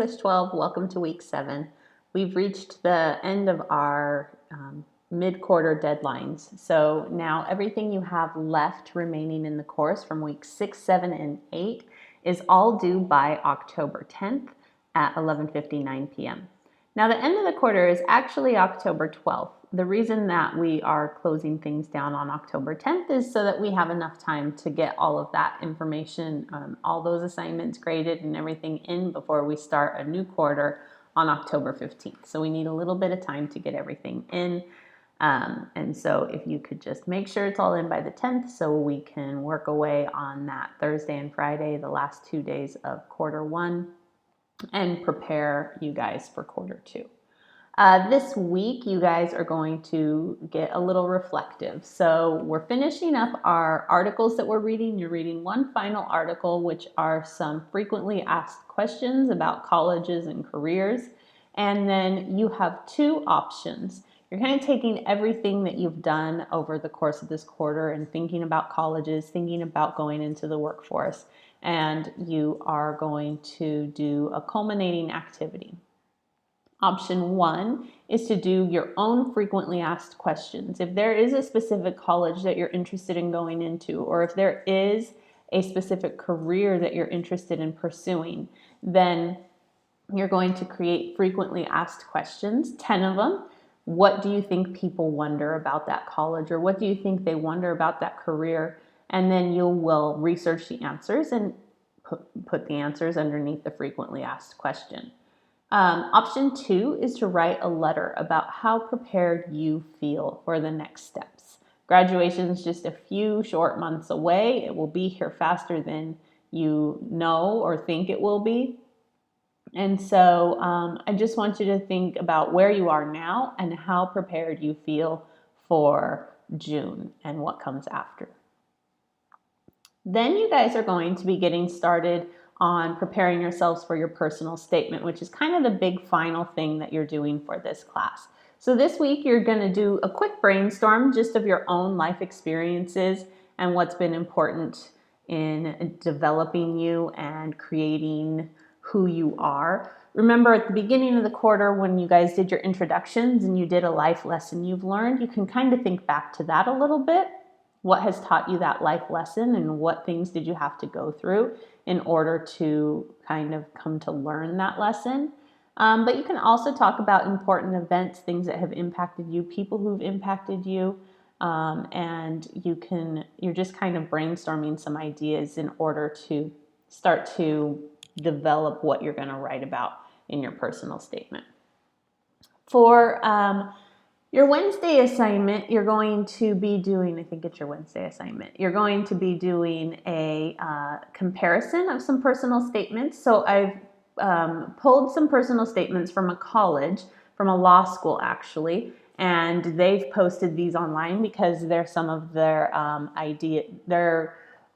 English 12. Welcome to week 7. We've reached the end of our mid-quarter deadlines. So now everything you have left remaining in the course from weeks 6, 7, and 8 is all due by October 10th at 11:59 p.m. Now the end of the quarter is actually October 12th. The reason that we are closing things down on October 10th is so that we have enough time to get all of that information, all those assignments graded and everything in before we start a new quarter on October 15th. So we need a little bit of time to get everything in. And so if you could just make sure it's all in by the 10th so we can work away on that Thursday and Friday, the last 2 days of quarter 1, and prepare you guys for quarter 2. This week, you guys are going to get a little reflective. So we're finishing up our articles that we're reading. You're reading one final article, which are some frequently asked questions about colleges and careers. And then you have 2 options. You're kind of taking everything that you've done over the course of this quarter and thinking about colleges, thinking about going into the workforce, and you are going to do a culminating activity. Option 1 is to do your own frequently asked questions. If there is a specific college that you're interested in going into, or if there is a specific career that you're interested in pursuing, then you're going to create frequently asked questions, 10 of them. What do you think people wonder about that college, or what do you think they wonder about that career? And then you will research the answers and put the answers underneath the frequently asked question. Option 2 is to write a letter about how prepared you feel for the next steps. Graduation is just a few short months away. It will be here faster than you know or think it will be. And so I just want you to think about where you are now and how prepared you feel for June and what comes after. Then you guys are going to be getting started on preparing yourselves for your personal statement, which is kind of the big final thing that you're doing for this class. So this week you're going to do a quick brainstorm just of your own life experiences and what's been important in developing you and creating who you are. Remember at the beginning of the quarter when you guys did your introductions and you did a life lesson you've learned, you can kind of think back to that a little bit. What has taught you that life lesson and what things did you have to go through in order to kind of come to learn that lesson. But you can also talk about important events, things that have impacted you, people who've impacted you, and you're just kind of brainstorming some ideas in order to start to develop what you're going to write about in your personal statement. For your Wednesday assignment, you're going to be doing, I think it's your Wednesday assignment, you're going to be doing a comparison of some personal statements. So I've pulled some personal statements from a college, from a law school actually, and they've posted these online because they're some of their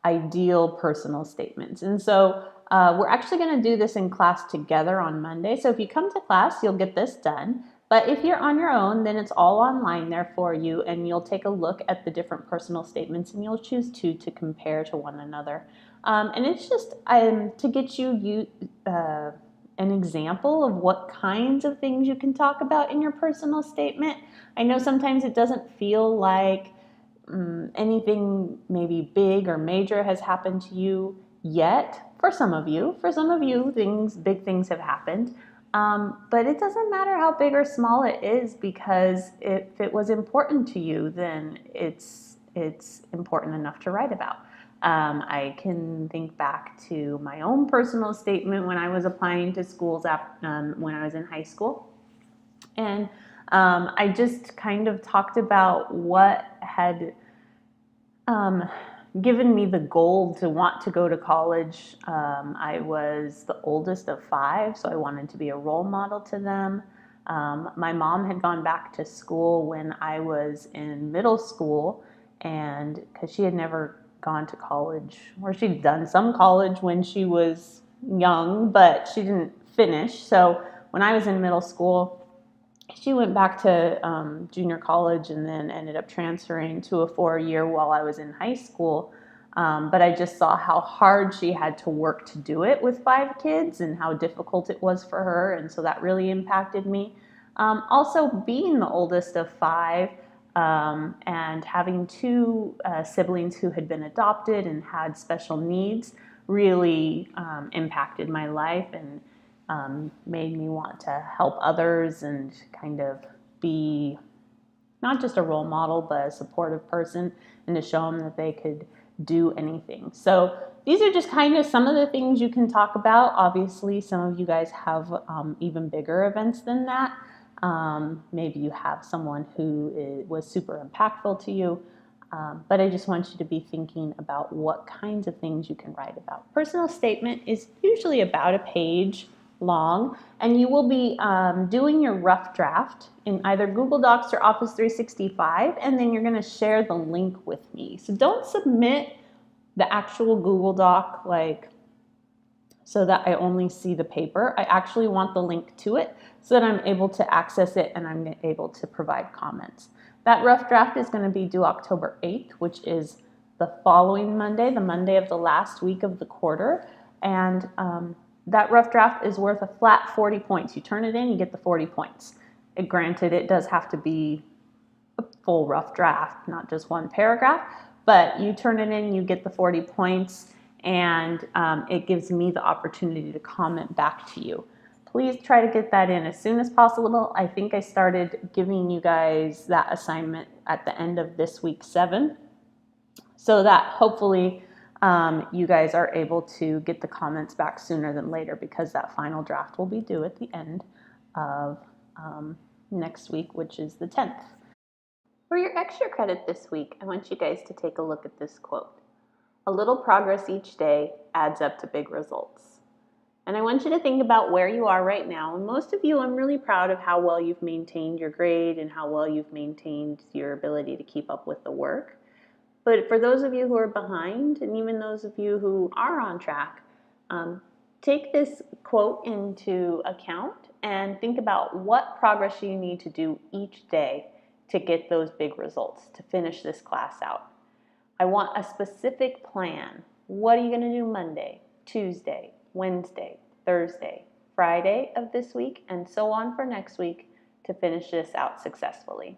ideal personal statements. And so we're actually going to do this in class together on Monday. So if you come to class, you'll get this done. But if you're on your own, then it's all online there for you, and you'll take a look at the different personal statements and you'll choose 2 to compare to one another. And it's just to get you an example of what kinds of things you can talk about in your personal statement. I know sometimes it doesn't feel like anything maybe big or major has happened to you yet. For some of you, big things have happened. But it doesn't matter how big or small it is, because if it was important to you, then it's important enough to write about. I can think back to my own personal statement when I was applying to schools when I was in high school. And I just kind of talked about what had given me the goal to want to go to college. I was the oldest of 5, so I wanted to be a role model to them. My mom had gone back to school when I was in middle school, and because she had never gone to college, or she'd done some college when she was young, but she didn't finish. So when I was in middle school, she went back to junior college and then ended up transferring to a 4-year while I was in high school. But I just saw how hard she had to work to do it with 5 kids and how difficult it was for her. And so that really impacted me. Also, being the oldest of 5 and having 2 siblings who had been adopted and had special needs really impacted my life and made me want to help others and kind of be not just a role model, but a supportive person, and to show them that they could do anything. So these are just kind of some of the things you can talk about. Obviously, some of you guys have even bigger events than that. Maybe you have someone who was super impactful to you. But I just want you to be thinking about what kinds of things you can write about. Personal statement is usually about a page long, and you will be doing your rough draft in either Google Docs or Office 365, and then you're going to share the link with me. So don't submit the actual Google Doc so that I only see the paper. I actually want the link to it so that I'm able to access it and I'm able to provide comments. That rough draft is going to be due October 8th, which is the following Monday, the Monday of the last week of the quarter. And that rough draft is worth a flat 40 points. You turn it in, you get the 40 points. Granted, it does have to be a full rough draft, not just one paragraph, but you turn it in, you get the 40 points, and it gives me the opportunity to comment back to you. Please try to get that in as soon as possible. I think I started giving you guys that assignment at the end of this week 7, so that hopefully you guys are able to get the comments back sooner than later, because that final draft will be due at the end of next week, which is the 10th. For your extra credit this week, I want you guys to take a look at this quote. A little progress each day adds up to big results. And I want you to think about where you are right now. And most of you, I'm really proud of how well you've maintained your grade and how well you've maintained your ability to keep up with the work. But for those of you who are behind, and even those of you who are on track, take this quote into account and think about what progress you need to do each day to get those big results, to finish this class out. I want a specific plan. What are you going to do Monday, Tuesday, Wednesday, Thursday, Friday of this week, and so on for next week to finish this out successfully?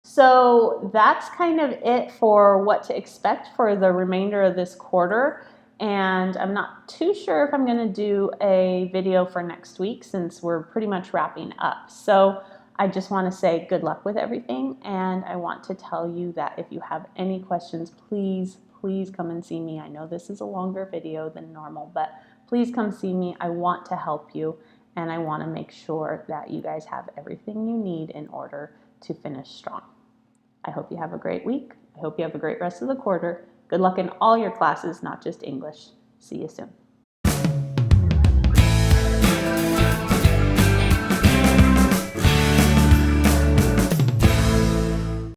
So that's kind of it for what to expect for the remainder of this quarter. And I'm not too sure if I'm going to do a video for next week since we're pretty much wrapping up. So I just want to say good luck with everything. And I want to tell you that if you have any questions, please come and see me. I know this is a longer video than normal, but please come see me. I want to help you, and I want to make sure that you guys have everything you need in order to finish strong. I hope you have a great week. I hope you have a great rest of the quarter. Good luck in all your classes, not just English. See you soon.